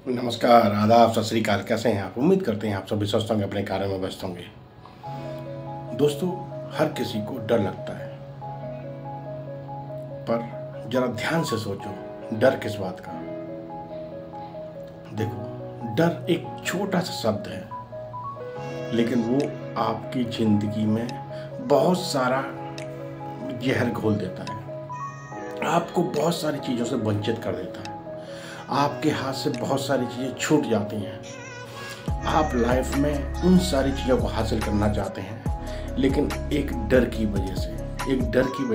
नमस्कार, आदाब, सत श्री अकाल। कैसे हैं आप? उम्मीद करते हैं आप सभी स्वस्थ होंगे, अपने कार्य में व्यस्त होंगे। दोस्तों, हर किसी को डर लगता है, पर जरा ध्यान से सोचो, डर किस बात का? देखो, डर एक छोटा सा शब्द है, लेकिन वो आपकी जिंदगी में बहुत सारा जहर घोल देता है, आपको बहुत सारी चीज़ों से वंचित कर देता है, आपके हाथ से बहुत सारी चीज़ें छूट जाती हैं। आप लाइफ में उन सारी चीज़ों को हासिल करना चाहते हैं, लेकिन एक डर की वजह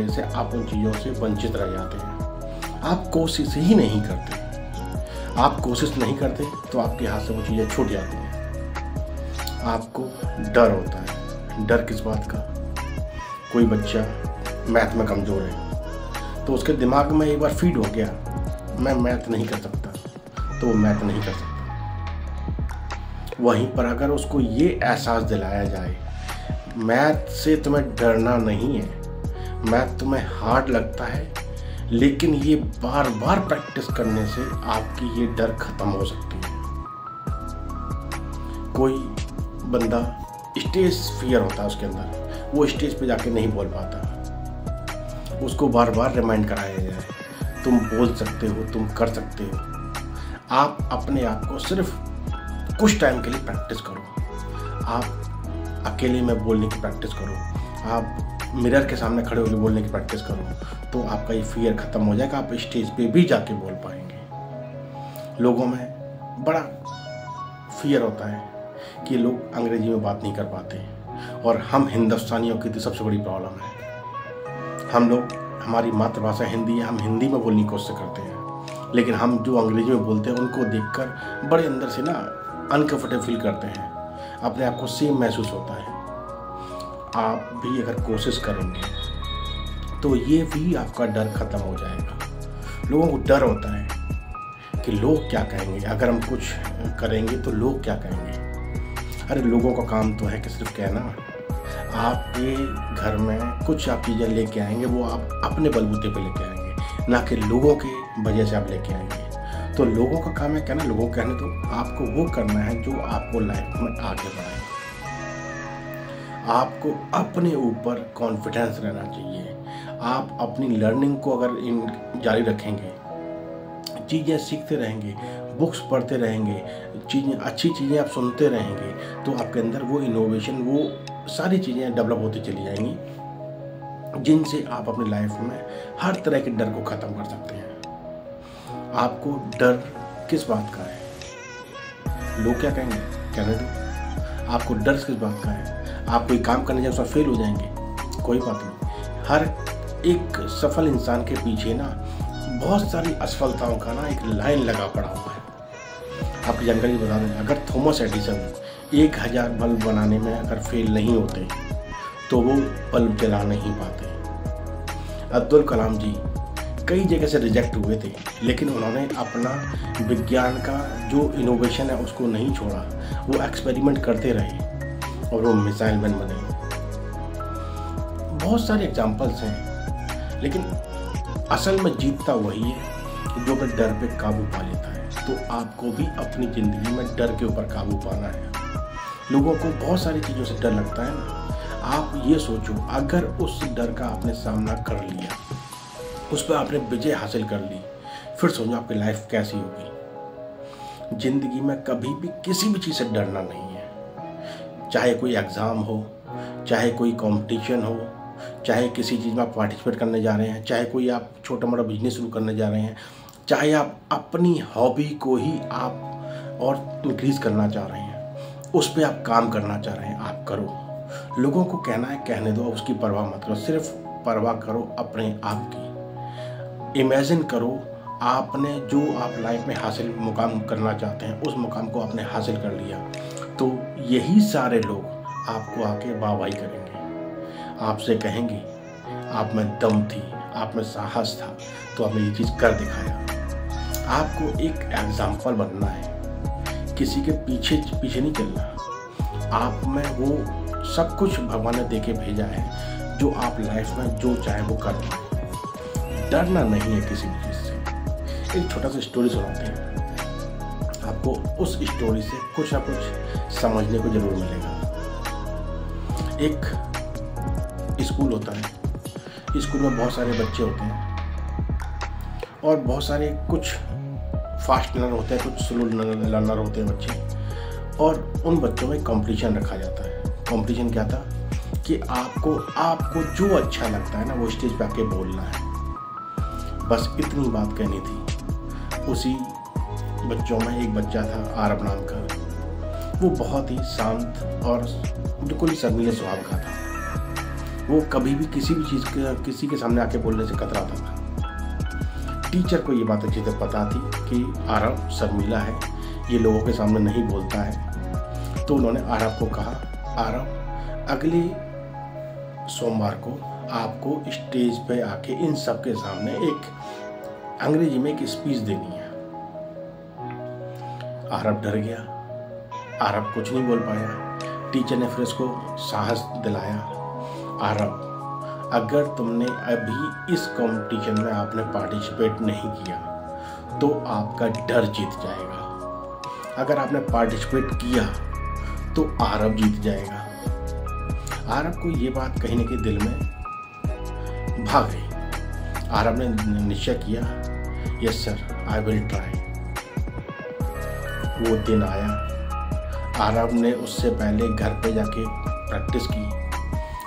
से आप उन चीज़ों से वंचित रह जाते हैं। आप कोशिश ही नहीं करते। आप कोशिश नहीं करते तो आपके हाथ से वो चीज़ें छूट जाती हैं। आपको डर होता है। डर किस बात का? कोई बच्चा मैथ में कमज़ोर है, तो उसके दिमाग में एक बार फीड हो गया, मैं मैथ नहीं कर सकता, तो वो मैथ नहीं कर सकता। वहीं पर अगर उसको ये एहसास दिलाया जाए, मैथ से तुम्हें डरना नहीं है, मैथ तुम्हें हार्ड लगता है, लेकिन ये बार बार प्रैक्टिस करने से आपकी ये डर खत्म हो सकती है। कोई बंदा स्टेज फियर होता है उसके अंदर, वो स्टेज पे जाके नहीं बोल पाता, उसको बार बार रिमाइंड कराया जाए, तुम बोल सकते हो, तुम कर सकते हो। आप अपने आप को सिर्फ कुछ टाइम के लिए प्रैक्टिस करो। आप अकेले में बोलने की प्रैक्टिस करो, आप मिरर के सामने खड़े होकर बोलने की प्रैक्टिस करो, तो आपका ये फियर ख़त्म हो जाएगा। आप स्टेज पे भी जाके बोल पाएंगे। लोगों में बड़ा फियर होता है कि लोग अंग्रेजी में बात नहीं कर पाते, और हम हिंदुस्तानियों की तो सबसे बड़ी प्रॉब्लम है। हम लोग, हमारी मातृभाषा हिंदी है, हम हिंदी में बोलने की कोशिश करते हैं, लेकिन हम जो अंग्रेजी में बोलते हैं उनको देखकर बड़े अंदर से ना अनकंफर्टेबल फील करते हैं, अपने आप को सेम महसूस होता है। आप भी अगर कोशिश करेंगे तो ये भी आपका डर खत्म हो जाएगा। लोगों को डर होता है कि लोग क्या कहेंगे, अगर हम कुछ करेंगे तो लोग क्या कहेंगे। अरे लोगों का काम तो है कि सिर्फ कहना। आप ये घर में कुछ आप चीज़ें लेके आएंगे, वो आप अपने बलबूते पे लेके आएंगे, ना कि लोगों की वजह से आप लेके आएंगे। तो लोगों का काम है कहना, लोगों को कहने तो आपको वो करना है जो आपको लाइफ में आगे बढ़ाए। आपको अपने ऊपर कॉन्फिडेंस रहना चाहिए। आप अपनी लर्निंग को अगर जारी रखेंगे, चीज़ें सीखते रहेंगे, बुक्स पढ़ते रहेंगे, अच्छी चीज़ें आप सुनते रहेंगे, तो आपके अंदर वो इनोवेशन, वो सारी चीज़ें डेवलप होती चली जाएंगी, जिनसे आप अपनी लाइफ में हर तरह के डर को ख़त्म कर सकते हैं। आपको डर किस बात का है? लोग क्या कहेंगे, कहने दो। आपको डर किस बात का है? आप कोई काम करने जाए उसमें फेल हो जाएंगे, कोई बात नहीं। हर एक सफल इंसान के पीछे ना बहुत सारी असफलताओं का ना एक लाइन लगा पड़ा हुआ है। आपकी जानकारी बता दें, अगर थॉमस एडिसन 1000 बल्ब बनाने में अगर फेल नहीं होते तो वो बल्ब जला नहीं पाते। अब्दुल कलाम जी कई जगह से रिजेक्ट हुए थे, लेकिन उन्होंने अपना विज्ञान का जो इनोवेशन है उसको नहीं छोड़ा, वो एक्सपेरिमेंट करते रहे और वो मिसाइल मैन बने। बहुत सारे एग्जाम्पल्स हैं, लेकिन असल में जीतता वही है जो अपने डर पे काबू पा लेता है। तो आपको भी अपनी ज़िंदगी में डर के ऊपर काबू पाना है। लोगों को बहुत सारी चीज़ों से डर लगता है ना। आप ये सोचो, अगर उस डर का आपने सामना कर लिया, उस पर आपने विजय हासिल कर ली, फिर सोचो आपकी लाइफ कैसी होगी। ज़िंदगी में कभी भी किसी भी चीज़ से डरना नहीं है। चाहे कोई एग्ज़ाम हो, चाहे कोई कंपटीशन हो, चाहे किसी चीज़ में आप पार्टिसिपेट करने जा रहे हैं, चाहे कोई आप छोटा मोटा बिजनेस शुरू करने जा रहे हैं, चाहे आप अपनी हॉबी को ही आप और इंक्रीज़ करना चाह रहे हैं, उस पर आप काम करना चाह रहे हैं, आप करो। लोगों को कहना है कहने दो, उसकी परवाह मत करो, सिर्फ परवाह करो अपने आप की। इमेजिन करो आपने जो आप लाइफ में हासिल मुकाम करना चाहते हैं, उस मुकाम को आपने हासिल कर लिया, तो यही सारे लोग आपको आके वाहवाही करेंगे, आपसे कहेंगे आप में दम थी, आप में साहस था, तो आपने ये चीज़ कर दिखाया। आपको एक एग्जाम्पल बनना है, किसी के पीछे पीछे नहीं चलना। आप में वो सब कुछ भगवान ने देके भेजा है, जो आप लाइफ में जो चाहे वो कर पाए। डरना नहीं है किसी भी चीज़ से। एक छोटा सा स्टोरी सुनाते हैं। आपको उस स्टोरी से कुछ ना कुछ समझने को ज़रूर मिलेगा। एक स्कूल होता है, स्कूल में बहुत सारे बच्चे होते हैं और बहुत सारे कुछ फास्ट लर्नर होते हैं, कुछ स्लो लर्नर होते हैं बच्चे, और उन बच्चों में कंपटीशन रखा जाता है। कंपटीशन क्या था कि आपको जो अच्छा लगता है ना वो स्टेज पे आके बोलना है। बस इतनी बात कहनी थी। उसी बच्चों में एक बच्चा था आरब नाम का। वो बहुत ही शांत और बिल्कुल ही शर्मीले स्वभाव का था। वो कभी भी किसी के सामने आके बोलने से कतराता था। टीचर को ये बात अच्छी तरह पता थी कि आरब शर्मीला है, ये लोगों के सामने नहीं बोलता है। तो उन्होंने आरब को कहा, आरब अगले सोमवार को आपको स्टेज पे आके इन सब के सामने एक अंग्रेजी में एक स्पीच देनी है। आरब डर गया, आरब कुछ नहीं बोल पाया। टीचर ने फिर उसको साहस दिलाया, आरब अगर तुमने अभी इस कंपटीशन में आपने पार्टिसिपेट नहीं किया तो आपका डर जीत जाएगा। अगर आपने पार्टिसिपेट किया तो आरब जीत जाएगा। आरब को ये बात कहीं न कहीं दिल में भाग गई। आरब ने निश्चय किया, yes sir I will try. वो दिन आया, आरब ने उससे पहले घर पे जाके प्रैक्टिस की,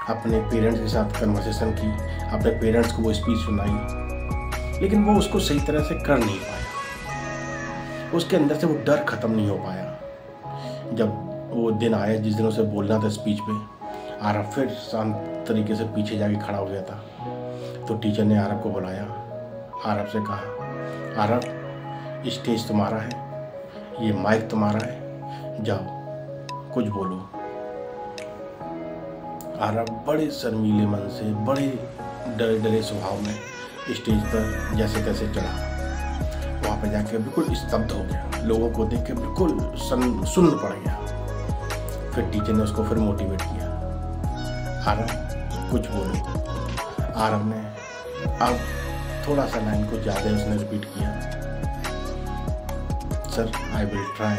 अपने पेरेंट्स के साथ कन्वर्सेशन की, अपने पेरेंट्स को वो स्पीच सुनाई, लेकिन वो उसको सही तरह से कर नहीं पाया। उसके अंदर से वो डर ख़त्म नहीं हो पाया। जब वो दिन आया जिस दिन उसे बोलना था स्पीच पे, आरब फिर शांत तरीके से पीछे जाके खड़ा हो गया था। तो टीचर ने आरब को बुलाया, आरब से कहा, आरब स्टेज तुम्हारा है, ये माइक तुम्हारा है, जाओ कुछ बोलो। आरब बड़े शर्मीले मन से, बड़े डरे डरे स्वभाव में स्टेज पर जैसे तैसे चढ़ा। वहाँ पर जाके बिल्कुल स्तब्ध हो गया, लोगों को देख के बिल्कुल सुन्न पड़ गया। फिर टीचर ने उसको फिर मोटिवेट किया, आरब कुछ बोलो। आरब ने अब थोड़ा सा लाइन को ज़्यादा उसने रिपीट किया, sir I will try,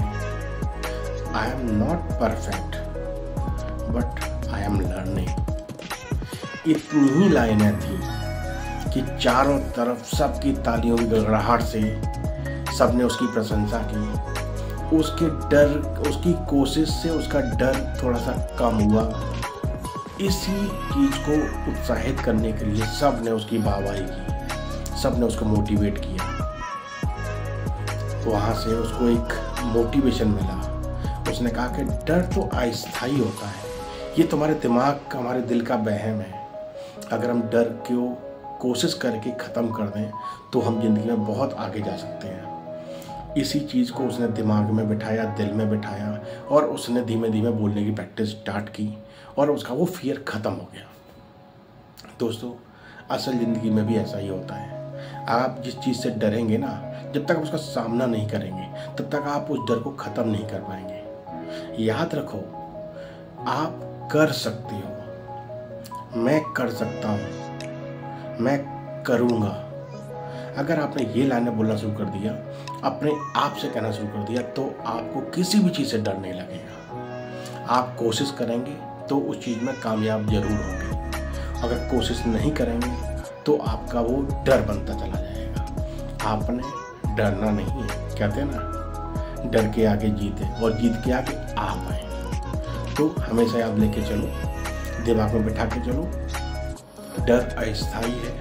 I am not perfect but I am learning. इतनी ही लाइनें थी कि चारों तरफ सबकी तालियों की गड़गड़ाहट से सबने उसकी प्रशंसा की। उसके डर, उसकी कोशिश से उसका डर थोड़ा सा कम हुआ। इसी चीज़ को उत्साहित करने के लिए सब ने उसकी वाहवाही की, सब ने उसको मोटिवेट किया। वहाँ से उसको एक मोटिवेशन मिला। उसने कहा कि डर तो अस्थायी होता है, ये तुम्हारे दिमाग का, हमारे दिल का वहम है। अगर हम डर को कोशिश करके ख़त्म कर दें तो हम जिंदगी में बहुत आगे जा सकते हैं। इसी चीज़ को उसने दिमाग में बिठाया, दिल में बिठाया, और उसने धीमे धीमे बोलने की प्रैक्टिस स्टार्ट की और उसका वो फियर ख़त्म हो गया। दोस्तों, असल ज़िंदगी में भी ऐसा ही होता है। आप जिस चीज़ से डरेंगे ना, जब तक उसका सामना नहीं करेंगे तब तक आप उस डर को ख़त्म नहीं कर पाएंगे। याद रखो, आप कर सकते हो, मैं कर सकता हूँ, मैं करूँगा। अगर आपने ये लाइनें बोलना शुरू कर दिया, अपने आप से कहना शुरू कर दिया, तो आपको किसी भी चीज़ से डर नहीं लगेगा। आप कोशिश करेंगे तो उस चीज़ में कामयाब जरूर होंगे। अगर कोशिश नहीं करेंगे तो आपका वो डर बनता चला जाएगा। आपने डरना नहीं है, कहते हैं ना, डर के आगे जीत है और जीत के आगे आप आए। तो हमेशा याद लेके चलो, दिमाग में बिठा के चलो, डर अस्थायी है।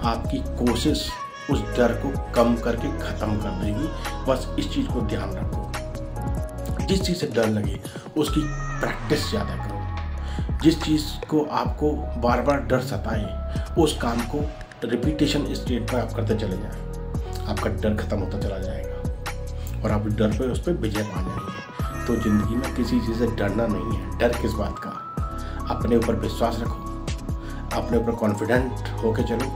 आपकी कोशिश उस डर को कम करके ख़त्म कर देगी। बस इस चीज़ को ध्यान रखो। जिस चीज़ से डर लगे उसकी प्रैक्टिस ज़्यादा करो। जिस चीज़ को आपको बार बार डर सताए उस काम को रिपीटेशन स्टेट पर आप करते चले जाएं, आपका डर खत्म होता चला जाएगा और आप डर पे उस पर विजय पा जाएंगे। तो ज़िंदगी में किसी चीज़ से डरना नहीं है। डर किस बात का? अपने ऊपर विश्वास रखो, अपने ऊपर कॉन्फिडेंट होके चलो,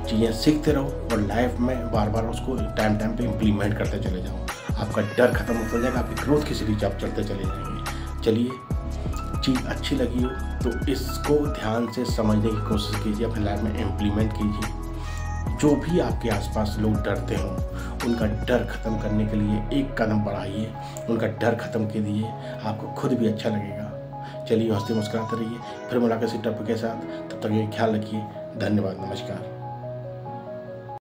चीज़ें सीखते रहो और लाइफ में बार बार उसको टाइम टाइम पे इम्प्लीमेंट करते चले जाओ। आपका डर खत्म होता जाएगा, आपकी ग्रोथ की सीढ़ी आप चढ़ते चले जाएंगे। चलिए, चीज़ अच्छी लगी हो तो इसको ध्यान से समझने की कोशिश कीजिए, अपनी लाइफ में इम्प्लीमेंट कीजिए। जो भी आपके आसपास लोग डरते हों, उनका डर ख़त्म करने के लिए एक कदम बढ़ाइए। उनका डर ख़त्म कीजिए, आपको खुद भी अच्छा लगेगा। चलिए हंसते मुस्कुराते रहिए। फिर मुलाकात इसी टॉपिक के साथ, तब तक ये ख्याल रखिए। धन्यवाद, नमस्कार।